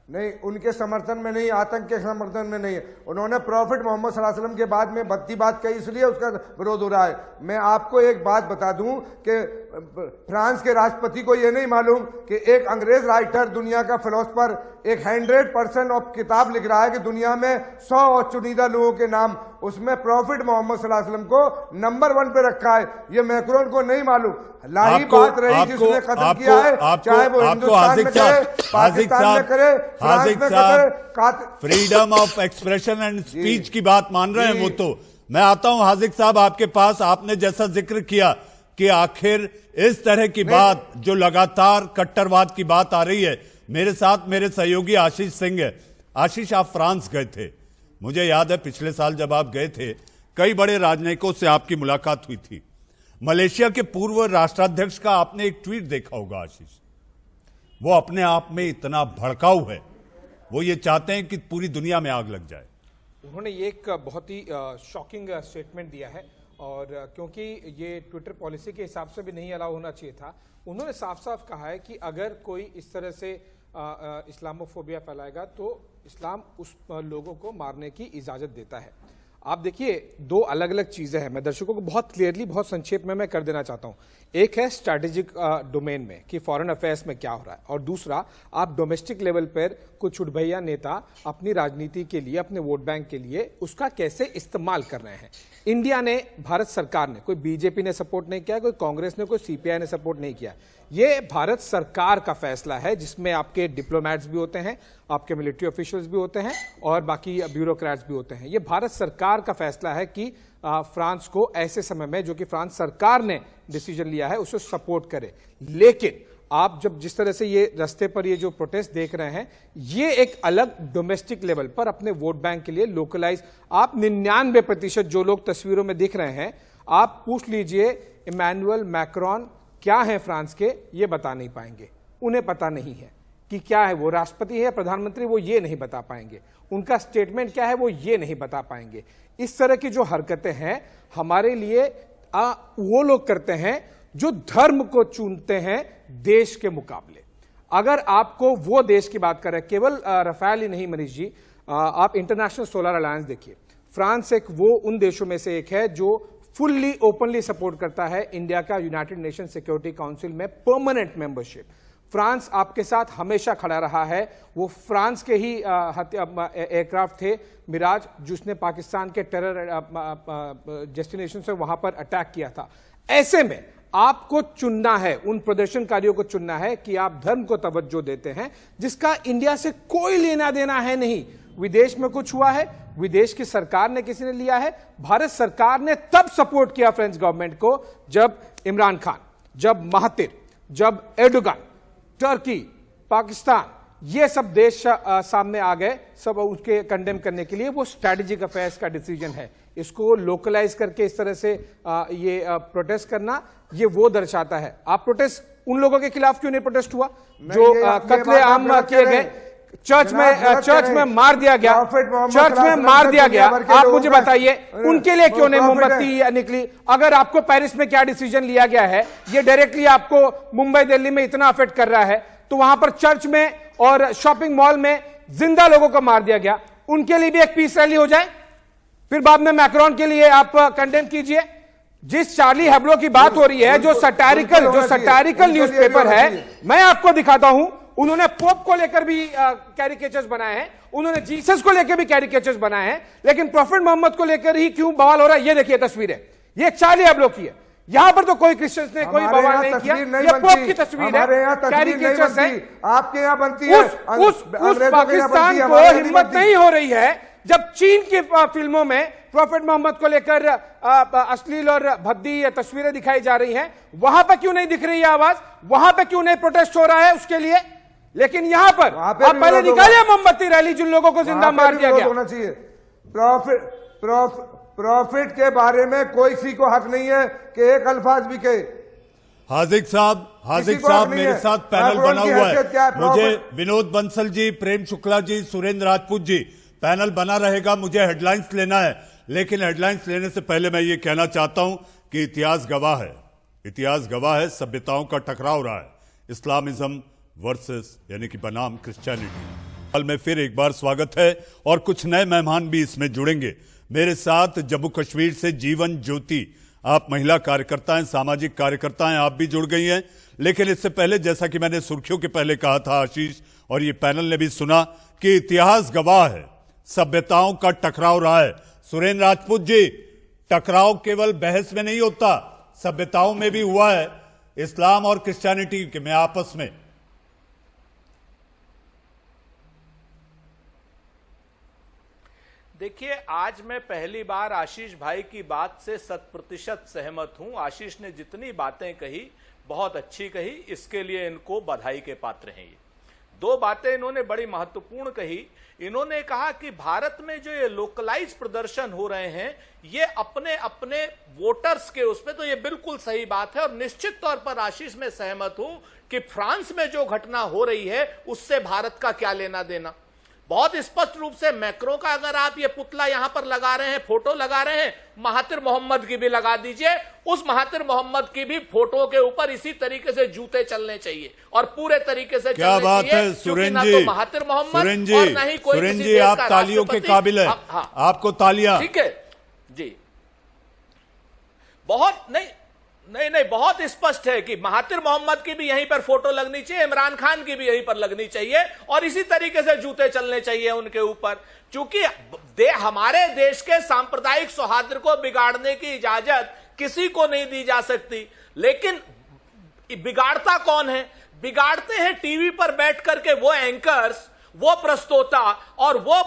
नहीं, उनके समर्थन में नहीं, आतंक के समर्थन में नहीं है। उन्होंने प्रॉफिट मोहम्मद सल्लल्लाहु अलैहि वसल्लम के बाद में भक्ति बात कही, इसलिए उसका विरोध हो रहा है। मैं आपको एक बात बता दूं कि फ्रांस के राष्ट्रपति को ये नहीं मालूम कि एक अंग्रेज राइटर, दुनिया का फिलोसफर, एक 100% ऑफ किताब लिख रहा है कि दुनिया में 100 और चुनिंदा लोगों के नाम, उसमें प्रॉफिट मोहम्मद सल्लल्लाहु अलैहि वसल्लम को नंबर 1 पे रखा है। ये मैक्रोन को नहीं मालूम। लाही बात रही जिसने खत्म किया है, चाहे वो हिंदुस्तान में करे, पाकिस्तान में करे, फ्रांस में करे। Freedom of expression and speech की बात मान रहे हैं वो तो। मैं आता हूं हाजिक साहब आपके पास। आपने जैसा जिक्र किया कि आखिर इस तरह की बात जो लगातार कट्टरवाद की बात आ रही है, मेरे साथ मेरे सहयोगी आशीष सिंह है। आशीष, आप फ्रांस गए थे, मुझे याद है पिछले साल जब आप गए थे कई बड़े राजनयिकों से आपकी मुलाकात हुई थी। मलेशिया के पूर्व राष्ट्राध्यक्ष का आपने एक ट्वीट देखा होगा आशीष, वो अपने आप में इतना भड़काऊ है, वो ये चाहते हैं कि पूरी दुनिया में आग लग जाए। उन्होंने ये एक बहुत ही शॉकिंग स्टेटमेंट दिया है, और क्योंकि ये ट्विटर पॉलिसी के हिसाब से भी नहीं अलाउ होना चाहिए था, उन्होंने साफ साफ कहा है कि अगर कोई इस तरह से इस्लामोफोबिया फैलाएगा तो इस्लाम उस लोगों को मारने की इजाजत देता है। आप देखिए, दो अलग अलग चीजें हैं। मैं दर्शकों को बहुत क्लियरली, बहुत संक्षेप में मैं कर देना चाहता हूं। एक है स्ट्रैटेजिक डोमेन में कि फॉरेन अफेयर्स में क्या हो रहा है, और दूसरा आप डोमेस्टिक लेवल पर कुछ उठभैया नेता अपनी राजनीति के लिए, अपने वोट बैंक के लिए उसका कैसे इस्तेमाल कर रहे हैं। इंडिया ने, भारत सरकार ने, कोई बीजेपी ने सपोर्ट नहीं किया, कोई कांग्रेस ने, कोई सीपीआई ने सपोर्ट नहीं किया। ये भारत सरकार का फैसला है, जिसमें आपके डिप्लोमैट्स भी होते हैं, आपके मिलिट्री ऑफिशियल्स भी होते हैं, और बाकी ब्यूरोक्रेट्स भी होते हैं। ये भारत सरकार का फैसला है कि फ्रांस को ऐसे समय में, जो कि फ्रांस सरकार ने डिसीजन लिया है, उसे सपोर्ट करे। लेकिन आप जब जिस तरह से ये रास्ते पर ये जो प्रोटेस्ट देख रहे हैं, ये एक अलग डोमेस्टिक लेवल पर अपने वोट बैंक के लिए लोकलाइज, आप 99% जो लोग तस्वीरों में दिख रहे हैं, आप पूछ लीजिए इमैनुअल मैक्रोन क्या है फ्रांस के, ये बता नहीं पाएंगे। उन्हें पता नहीं है कि क्या है, वो राष्ट्रपति है या प्रधानमंत्री, वो ये नहीं बता पाएंगे। उनका स्टेटमेंट क्या है, वो ये नहीं बता पाएंगे। इस तरह की जो हरकतें हैं हमारे लिए वो लोग करते हैं जो धर्म को चुनते हैं देश के मुकाबले। अगर आपको वो देश की बात करें, केवल रफेल ही नहीं मनीष जी, आप इंटरनेशनल सोलर अलायंस देखिए। फ्रांस एक वो उन देशों में से एक है जो फुल्ली ओपनली सपोर्ट करता है इंडिया का यूनाइटेड नेशन सिक्योरिटी काउंसिल में परमानेंट मेंबरशिप। फ्रांस आपके साथ हमेशा खड़ा रहा है। वो फ्रांस के ही एयरक्राफ्ट थे मिराज, जिसने पाकिस्तान के टेरर डेस्टिनेशन से वहां पर अटैक किया था। ऐसे में आपको चुनना है, उन प्रदर्शनकारियों को चुनना है कि आप धर्म को तवज्जो देते हैं, जिसका इंडिया से कोई लेना देना है नहीं। विदेश में कुछ हुआ है, विदेश की सरकार ने किसी ने लिया है। भारत सरकार ने तब सपोर्ट किया फ्रेंच गवर्नमेंट को जब इमरान खान, जब महातिर, जब एर्डोगन, टर्की, पाकिस्तान, ये सब देश सामने आ गए, सब उसके कंडेम करने के लिए। वो स्ट्रैटेजिक अफेयर्स का डिसीजन है। इसको लोकलाइज करके इस तरह से ये प्रोटेस्ट करना, ये वो दर्शाता है। आप प्रोटेस्ट उन लोगों के खिलाफ क्यों नहीं प्रोटेस्ट हुआ जो कत्ले-आम किए गए, चर्च में मार दिया गया, चर्च में मार दिया गया। आप मुझे बताइए उनके लिए क्यों नहीं मोमबत्ती निकली? अगर आपको पेरिस में क्या डिसीजन लिया गया है, ये डायरेक्टली आपको मुंबई दिल्ली में इतना अफेक्ट कर रहा है, तो वहां पर चर्च में और शॉपिंग मॉल में जिंदा लोगों को मार दिया गया, उनके लिए भी एक पीस रैली हो जाए, फिर बाद में मैक्रोन के लिए आप कंडेम कीजिए। जिस चार्ली हेब्लो की बात हो रही है, जो सटारिकल न्यूज़पेपर है, मैं आपको दिखाता हूं, उन्होंने पोप को लेकर भी कैरिकेचर्स बनाए हैं, उन्होंने जीसस को लेकर भी कैरिकेचर्स बनाए हैं, लेकिन प्रॉफिट मोहम्मद को लेकर ही क्यों बवाल हो रहा है? ये देखिए तस्वीर है, ये चार्ली हेब्लो की है। यहां पर तो कोई क्रिश्चियंस ने कोई बवाल नहीं किया, ये पोप की तस्वीर है, कैरिकेचर्स है। आपके यहां बनती है। उस पाकिस्तान को हिम्मत नहीं हो रही है जब चीन की फिल्मों में प्रॉफिट मोहम्मद को लेकर अश्लील और भद्दी तस्वीरें दिखाई जा रही हैं, वहां पर क्यों नहीं दिख रही है आवाज? वहां पर क्यों नहीं प्रोटेस्ट हो रहा है उसके लिए? लेकिन यहां पर आप पहले निकालिए मोमबत्ती रैली, जिन लोगों को जिंदा मार दिया गया। होना चाहिए। प्रॉफिट के बारे में कोई किसी को हक नहीं है कि एक अल्फाज भी कहे। हाजिक साहब मेरे साथ पैनल बना हुआ है। मुझे विनोद बंसल जी, प्रेम शुक्ला जी, सुरेंद्र राजपूत जी, पैनल बना रहेगा। मुझे हेडलाइंस लेना है, लेकिन हेडलाइंस लेने से पहले मैं ये कहना चाहता हूं कि इतिहास गवाह है, सभ्यताओं का टकराव रहा है, इस्लामिज्म वर्सेस यानी कि बनाम क्रिश्चियनिटी। कल में फिर एक बार स्वागत है और कुछ नए मेहमान भी इसमें जुड़ेंगे। मेरे साथ जम्मू कश्मीर से जीवन ज्योति आप महिला कार्यकर्ता हैं, सामाजिक कार्यकर्ता हैं, आप भी जुड़ गई हैं। लेकिन इससे पहले, जैसा कि मैंने सुर्खियों के पहले कहा था आशीष, और ये पैनल ने भी सुना कि इतिहास गवाह है, सभ्यताओं का टकराव रहा है। सुरेंद्र राजपूत जी, टकराव केवल बहस में नहीं होता, सभ्यताओं में भी हुआ है, इस्लाम और क्रिश्चियनिटी के में आपस में। देखिए, आज मैं पहली बार आशीष भाई की बात से 100% सहमत हूं। आशीष ने जितनी बातें कही बहुत अच्छी कही, इसके लिए इनको बधाई के पात्र हैं। ये दो बातें इन्होंने बड़ी महत्वपूर्ण कही। इन्होंने कहा कि भारत में जो ये लोकलाइज प्रदर्शन हो रहे हैं ये अपने अपने वोटर्स के उस पे, तो ये बिल्कुल सही बात है। और निश्चित तौर पर आशीष में सहमत हूं कि फ्रांस में जो घटना हो रही है उससे भारत का क्या लेना देना। बहुत स्पष्ट रूप से मैक्रो का अगर आप ये पुतला यहां पर लगा रहे हैं, फोटो लगा रहे हैं, महातिर मोहम्मद की भी लगा दीजिए। उस महातिर मोहम्मद की भी फोटो के ऊपर इसी तरीके से जूते चलने चाहिए और पूरे तरीके से क्या चलने बात चाहिए, है सुरेंद्र ना जी, तो महातिर मोहम्मद और ना ही कोई सुरेंद्र किसी जी, देश आप का तालियों के राष्ट्रपति। काबिल है। हाँ, आपको तालियां। ठीक है जी। बहुत नहीं, बहुत स्पष्ट है कि महातिर मोहम्मद की भी यहीं पर फोटो लगनी चाहिए, इमरान खान की भी यहीं पर लगनी चाहिए और इसी तरीके से जूते चलने चाहिए उनके ऊपर। क्योंकि हमारे देश के सांप्रदायिक सौहार्द को बिगाड़ने की इजाजत किसी को नहीं दी जा सकती। लेकिन बिगाड़ता कौन है? बिगाड़ते हैं टीवी पर बैठ करके वो एंकर्स, वो प्रस्तोता और वो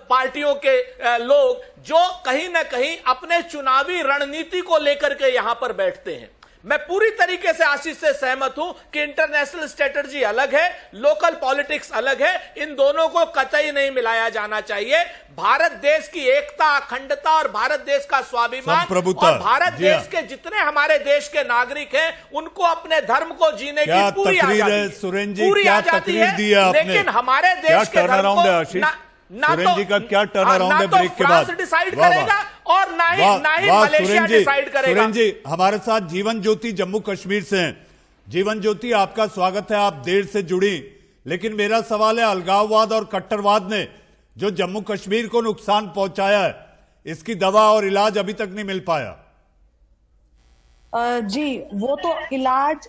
पार्टियों के लोग जो कहीं ना कहीं अपने चुनावी रणनीति को लेकर के यहां पर बैठते हैं। मैं पूरी तरीके से आशीष से सहमत हूं कि इंटरनेशनल स्ट्रेटजी अलग है, लोकल पॉलिटिक्स अलग है, इन दोनों को कतई नहीं मिलाया जाना चाहिए। भारत देश की एकता, अखंडता और भारत देश का स्वाभिमान और भारत देश के जितने हमारे देश के नागरिक हैं उनको अपने धर्म को जीने की पूरी आजादी है। लेकिन हमारे देश के धर्म को सुरेंद्र जी का क्या टर्न अराउंड है ब्रेक के बाद? डिसाइड करेगा और ना ही मलेशिया डिसाइड करेगा। सुरेंद्र जी हमारे साथ जीवन ज्योति जम्मू कश्मीर से हैं। जीवन ज्योति, आपका स्वागत है, आप देर से जुड़ी। लेकिन मेरा सवाल है, अलगाववाद और कट्टरवाद ने जो जम्मू कश्मीर को नुकसान पहुंचाया है, इसकी दवा और इलाज अभी तक नहीं मिल पाया। जी, वो तो इलाज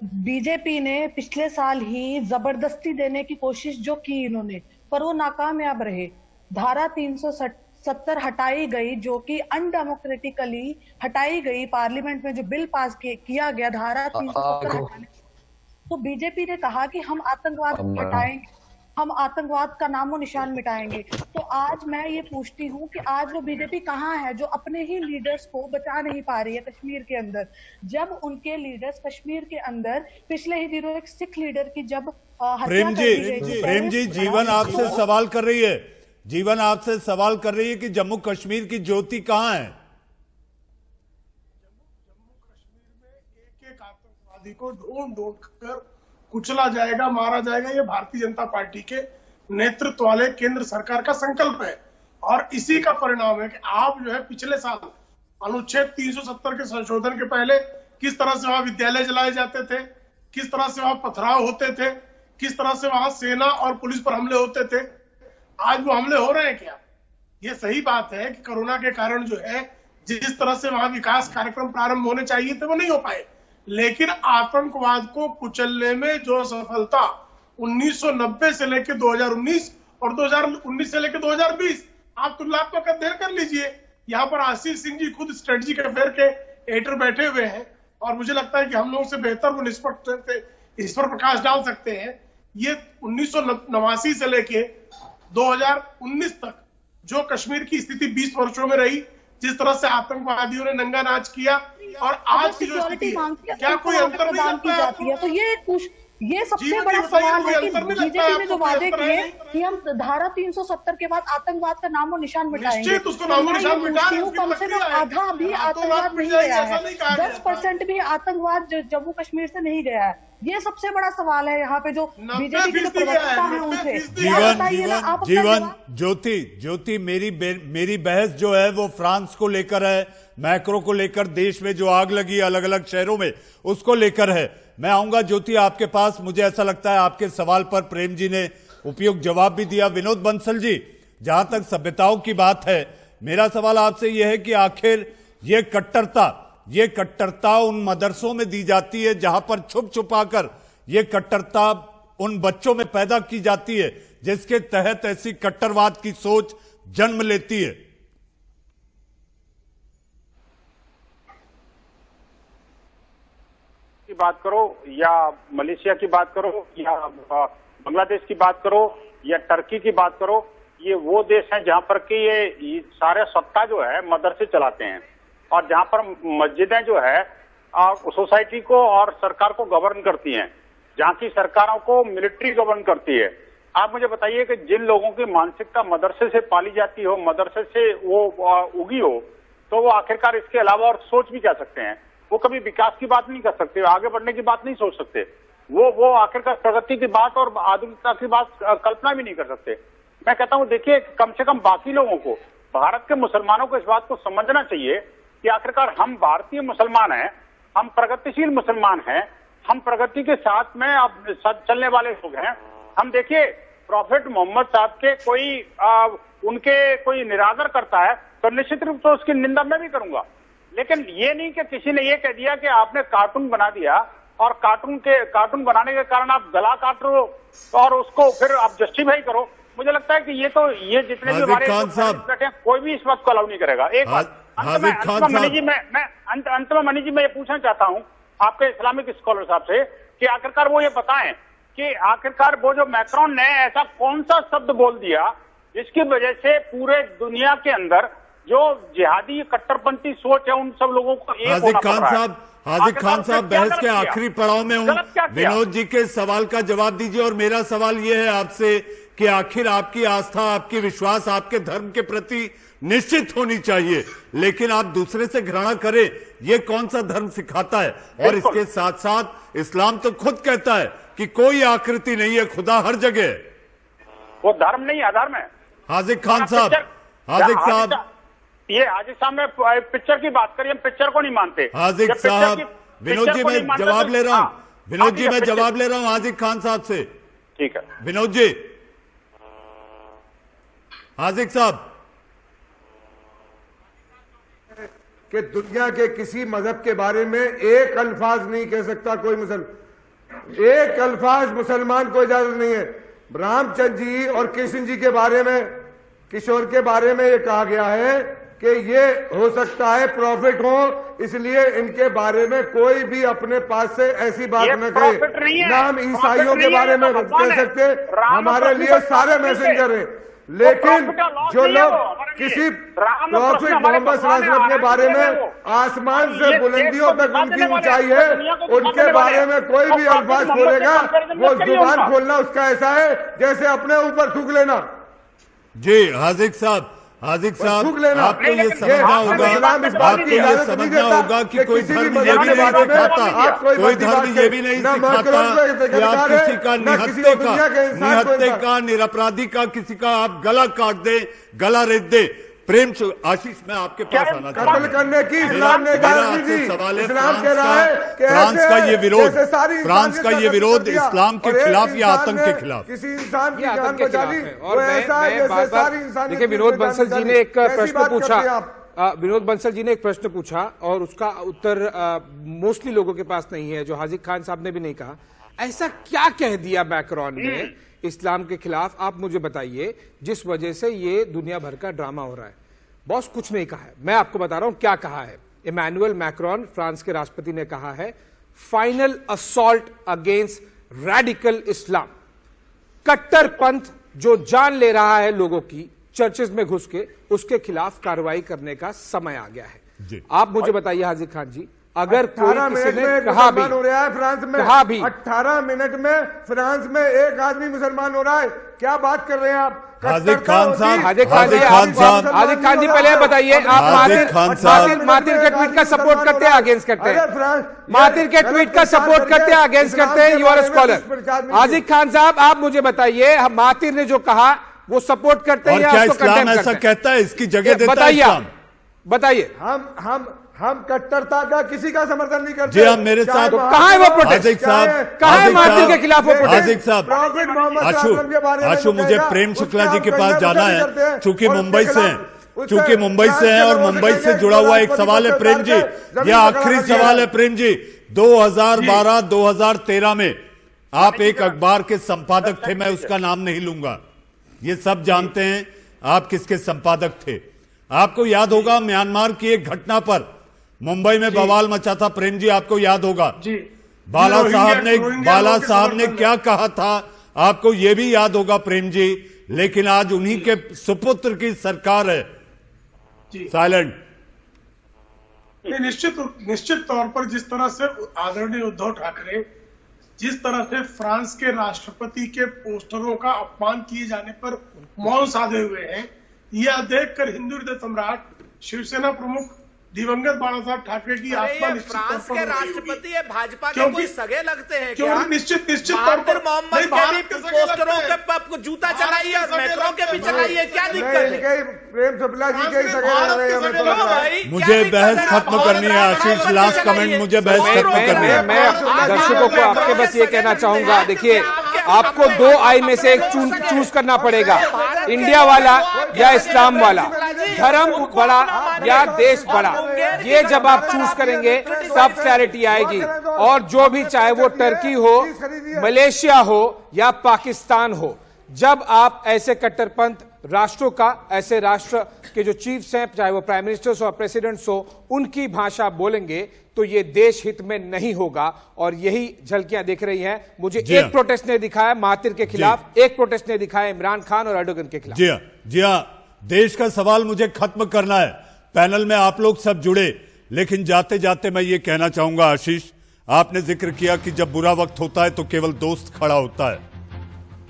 बीजेपी ने पिछले साल ही जबरदस्ती देने की कोशिश जो की इन्होंने, पर वो नाकामयाब रहे। धारा 370 हटाई गई, जो कि अनडेमोक्रेटिकली हटाई गई। पार्लियामेंट में जो बिल पास किया गया धारा 370 हटाने, तो बीजेपी ने कहा कि हम आतंकवाद हटाएंगे, हम आतंकवाद का नामो निशान मिटाएंगे। तो आज मैं ये पूछती हूँ कि आज वो बीजेपी कहाँ है जो अपने ही लीडर्स को बचा नहीं पा रही है कश्मीर के अंदर, जब उनके लीडर्स कश्मीर के अंदर पिछले ही दिनों एक सिख लीडर की जब प्रेम जी, जीवन आपसे सवाल कर रही है, जीवन आपसे सवाल कर रही है कि जम्मू कश्मीर की ज्योति कहाँ है? जम्मू कश्मीर में एक आतंकवादी को ढूंढ कर कुचला जाएगा, मारा जाएगा, ये भारतीय जनता पार्टी के नेतृत्व वाले केंद्र सरकार का संकल्प है। और इसी का परिणाम है कि आप जो है पिछले साल अनुच्छेद 370 के संशोधन के पहले किस तरह से वहां विद्यालय जलाए जाते थे, किस तरह से वहां पथराव होते थे, किस तरह से वहां सेना और पुलिस पर हमले होते थे, आज वो हमले हो रहे हैं क्या? ये सही बात है कि कोरोना के कारण जो है जिस तरह से वहां विकास कार्यक्रम प्रारंभ होने चाहिए थे वो नहीं हो पाए। लेकिन आतंकवाद को कुचलने में जो सफलता 1990 से लेकर 2019 और 2019 से लेकर 2020, आप तुलनात्मक अध्ययन कर लीजिए। यहाँ पर आशीष सिंह जी खुद स्ट्रेटजी के फेयर के एडिटर बैठे हुए हैं और मुझे लगता है कि हम लोगों से बेहतर वो निष्पक्ष से इस पर प्रकाश डाल सकते हैं। ये 1989 से लेके 2019 तक जो कश्मीर की स्थिति 20 वर्षों में रही, जिस तरह से आतंकवादियों ने नंगा नाच किया और आज की जो स्थिति है, क्या कोई अंतर नहीं लगता है? तो ये सबसे बड़ा सवाल है कि बीजेपी ने जो वादे किए कि हम धारा 370 के बाद आतंकवाद का नामो निशान मिटाएंगे, उसको नामो निशान कम से कम आधा भी आतंकवाद नहीं गया है, 10% भी आतंकवाद जम्मू कश्मीर से नहीं गया है। ये सबसे बड़ा सवाल है यहाँ पे जो बीजेपी के प्रवक्ता है उनसे। जीवन ज्योति, मेरी बहस जो है वो फ्रांस को लेकर है, मैक्रो को लेकर, देश में जो आग लगी अलग अलग शहरों में उसको लेकर है। मैं आऊंगा ज्योति आपके पास। मुझे ऐसा लगता है आपके सवाल पर प्रेम जी ने उपयुक्त जवाब भी दिया। विनोद बंसल जी, जहां तक सभ्यताओं की बात है, मेरा सवाल आपसे यह है कि आखिर ये कट्टरता उन मदरसों में दी जाती है जहां पर छुप छुपाकर ये कट्टरता उन बच्चों में पैदा की जाती है जिसके तहत ऐसी कट्टरवाद की सोच जन्म लेती है। की बात करो या मलेशिया की बात करो या बांग्लादेश की बात करो या टर्की की बात करो, ये वो देश हैं जहां पर कि ये सारे सत्ता जो है मदरसे चलाते हैं और जहां पर मस्जिदें जो है सोसाइटी को और सरकार को गवर्न करती हैं, जहां की सरकारों को मिलिट्री गवर्न करती है। आप मुझे बताइए कि जिन लोगों की मानसिकता मदरसे से पाली जाती हो, मदरसे से वो उगी हो, तो वो आखिरकार इसके अलावा और सोच भी क्या सकते हैं? वो कभी विकास की बात नहीं कर सकते, आगे बढ़ने की बात नहीं सोच सकते, वो आखिरकार प्रगति की बात और आधुनिकता की बात कल्पना भी नहीं कर सकते। मैं कहता हूं देखिए, कम से कम बाकी लोगों को, भारत के मुसलमानों को इस बात को समझना चाहिए कि आखिरकार हम भारतीय मुसलमान हैं, हम प्रगतिशील मुसलमान हैं, हम प्रगति के साथ में अब चलने वाले लोग हैं। हम देखिए, प्रॉफेट मोहम्मद साहब के उनके कोई निरादर करता है तो निश्चित रूप से उसकी निंदा मैं भी करूंगा, लेकिन ये नहीं कि किसी ने ये कह दिया कि आपने कार्टून बना दिया और कार्टून बनाने के कारण आप गला काट रहे हो और उसको फिर आप जस्टिफाई करो। मुझे लगता है कि ये जितने भी हमारे बैठे हैं, कोई भी इस बात को अलाउ नहीं करेगा। एक बात अंत में मनी जी मैं ये पूछना चाहता हूं आपके इस्लामिक स्कॉलर साहब से कि आखिरकार वो ये बताएं कि आखिरकार वो जो मैक्रोन ने ऐसा कौन सा शब्द बोल दिया जिसकी वजह से पूरे दुनिया के अंदर जो जिहादी कट्टरपंथी सोच है उन सब लोगों को एक होना पड़ रहा है। हाजिर खान साहब, बहस के आखिरी पड़ाव में हूं, विनोद जी के सवाल का जवाब दीजिए। और मेरा सवाल यह है आपसे कि आखिर आपकी आस्था, आपकी विश्वास आपके धर्म के प्रति निश्चित होनी चाहिए, लेकिन आप दूसरे से घृणा करें, यह कौन सा धर्म सिखाता है? और इसके साथ साथ इस्लाम तो खुद कहता है कि कोई आकृति नहीं है, खुदा हर जगह है। वो धर्म नहीं, अधर्म है। हाजिर खान साहब, ये हाजिर साहब ने पिक्चर की बात करी, हम पिक्चर को नहीं मानते। हाजिर साहब, विनोद जी मैं जवाब ले रहा हूं, विनोद जी मैं जवाब ले रहा हूं हाजिर खान साहब से। ठीक है विनोद जी। हाजिर साहब, कि दुनिया के किसी मजहब के बारे में एक अल्फाज नहीं कह सकता कोई मुसलमान, एक अल्फाज मुसलमान को इजाजत नहीं है। रामचंद्र जी और कृष्ण जी के बारे में, किशोर के बारे में ये कहा गया है कि ये हो सकता है प्रॉफिट हो, इसलिए इनके बारे में कोई भी अपने पास से ऐसी बात न कहे। ना हम ईसाइयों के बारे में कह सकते, हमारे लिए सारे मैसेंजर हैं, लेकिन जो लोग किसी प्रॉफिट मोहम्मद सल्लल्लाहु अलैहि वसल्लम के बारे में आसमान से बुलंदियों तक उनकी ऊंचाई है, उनके बारे में कोई भी अल्फाज बोलेगा वो जुबान खोलना उसका ऐसा है जैसे अपने ऊपर थूक लेना। जी हाजिर साहब, आपको ये समझना होगा, आपको ये समझना होगा कि कोई धर्म ये भी नहीं सिखाता, कोई धर्म ये भी नहीं सिखाता कि आप किसी का निहत्ते का निरपराधी का किसी का आप गला काट दे, गला रेत दे। प्रेम आशीष, मैं आपके पास आना चाहता हूं। करने की इस्लाम ने सवाल है, फ्रांस का ये विरोध इस्लाम के खिलाफ या आतंक के खिलाफ? किसी इंसान की जान को जानी। और मैं देखिए, विनोद बंसल जी ने एक प्रश्न पूछा, विनोद बंसल जी ने एक प्रश्न पूछा और उसका उत्तर मोस्टली लोगों के पास नहीं है, जो हाजिर खान साहब ने भी नहीं कहा। ऐसा क्या कह दिया मैक्रोन ने इस्लाम के खिलाफ, आप मुझे बताइए, जिस वजह से ये दुनिया भर का ड्रामा हो रहा है? बॉस कुछ नहीं कहा है, मैं आपको बता रहा हूं क्या कहा है। इमैनुअल मैक्रोन, फ्रांस के राष्ट्रपति ने कहा है, फाइनल असॉल्ट अगेंस्ट रैडिकल इस्लाम, कट्टरपंथ जो जान ले रहा है लोगों की चर्चेज में घुस के, उसके खिलाफ कार्रवाई करने का समय आ गया है। आप मुझे बताइए हाजिर खान जी, अगर 18 मिनट में मुसलमान हो रहा है फ्रांस में, 18 मिनट में फ्रांस में एक आदमी मुसलमान हो रहा है, क्या बात कर रहे हैं आप? हाजिर खान साहब, हाजिर खान जी पहले बताइए, आप मातिर के ट्वीट का सपोर्ट करते हैं अगेंस्ट करते हैं? मातिर के ट्वीट का सपोर्ट करते हैं अगेंस्ट करते हैं? You are scholar. हाजिर खान साहब, आप मुझे बताइए, मातिर ने जो कहा वो सपोर्ट करते हैं या उसको कंडेम करते हैं? ऐसा कहता है, इसकी जगह देता है इस्लाम? बताइए। हम कट्टरता का किसी का समर्थन नहीं करते। जी आप मेरे साथ, कहां है वो प्रोटेस्ट? कहां है मातिर के खिलाफ वो प्रोटेस्ट? आशु, मुझे प्रेम शुक्ला जी के पास जाना है, चूंकि मुंबई से हैं। चूंकि मुंबई से हैं और मुंबई से जुड़ा हुआ एक सवाल है प्रेम जी, यह आखिरी सवाल है प्रेम जी। 2012-2013 में आप एक अखबार के संपादक थे, मैं उसका नाम नहीं लूंगा, ये सब जानते हैं आप किसके संपादक थे। आपको याद होगा म्यांमार की एक घटना पर मुंबई में बवाल मचा था प्रेम जी, आपको याद होगा। बाला साहब ने क्या कहा था आपको ये भी याद होगा प्रेम जी, लेकिन आज उन्हीं के सुपुत्र की सरकार है साइलेंट। निश्चित तौर पर जिस तरह से आदरणीय उद्धव ठाकरे जिस तरह से फ्रांस के राष्ट्रपति के पोस्टरों का अपमान किए जाने पर मौन साधे हुए हैं, यह देखकर हिंदू हृदय सम्राट शिवसेना प्रमुख दिवंगत बाला साहब ठाकरे की आत्मा फ्रांस के राष्ट्रपति है भाजपा के कोई सगे लगते हैं क्या? निश्चित तौर पर मोहम्मद के भी पोस्टरों के जूता चलाइए और मेट्रो के भी चलाइए, क्या दिक्कत है? प्रेम सुपला जी के सगे। मुझे बहस खत्म करनी है आशीष, लास्ट कमेंट, मुझे बहस खत्म करनी है। मैं दर्शकों को आपके बस ये कहना चाहूंगा, देखिए आपको दो आई में से एक चूज करना पड़ेगा, इंडिया वाला या इस्लाम वाला, धर्म बड़ा या देश बड़ा। ये जब आप चूज करेंगे सब क्लैरिटी आएगी। और जो भी चाहे वो टर्की हो, मलेशिया हो या पाकिस्तान हो, जब आप ऐसे कट्टरपंथ राष्ट्रों का, ऐसे राष्ट्र के जो चीफ्स हैं, चाहे वो प्राइम मिनिस्टर्स हो, प्रेसिडेंट्स हो, उनकी भाषा बोलेंगे तो ये देश हित में नहीं होगा। और यही झलकियां दिख रही हैं। मुझे एक प्रोटेस्ट ने दिखाया महातिर के खिलाफ, एक प्रोटेस्ट ने दिखाया इमरान खान और एर्डोगन के खिलाफ। जी हाँ, देश का सवाल मुझे खत्म करना है। पैनल में आप लोग सब जुड़े, लेकिन जाते जाते मैं ये कहना चाहूंगा आशीष, आपने जिक्र किया कि जब बुरा वक्त होता है तो केवल दोस्त खड़ा होता है,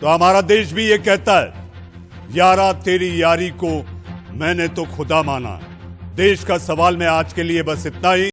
तो हमारा देश भी ये कहता है, यारा तेरी यारी को मैंने तो खुदा माना। देश का सवाल में आज के लिए बस इतना ही।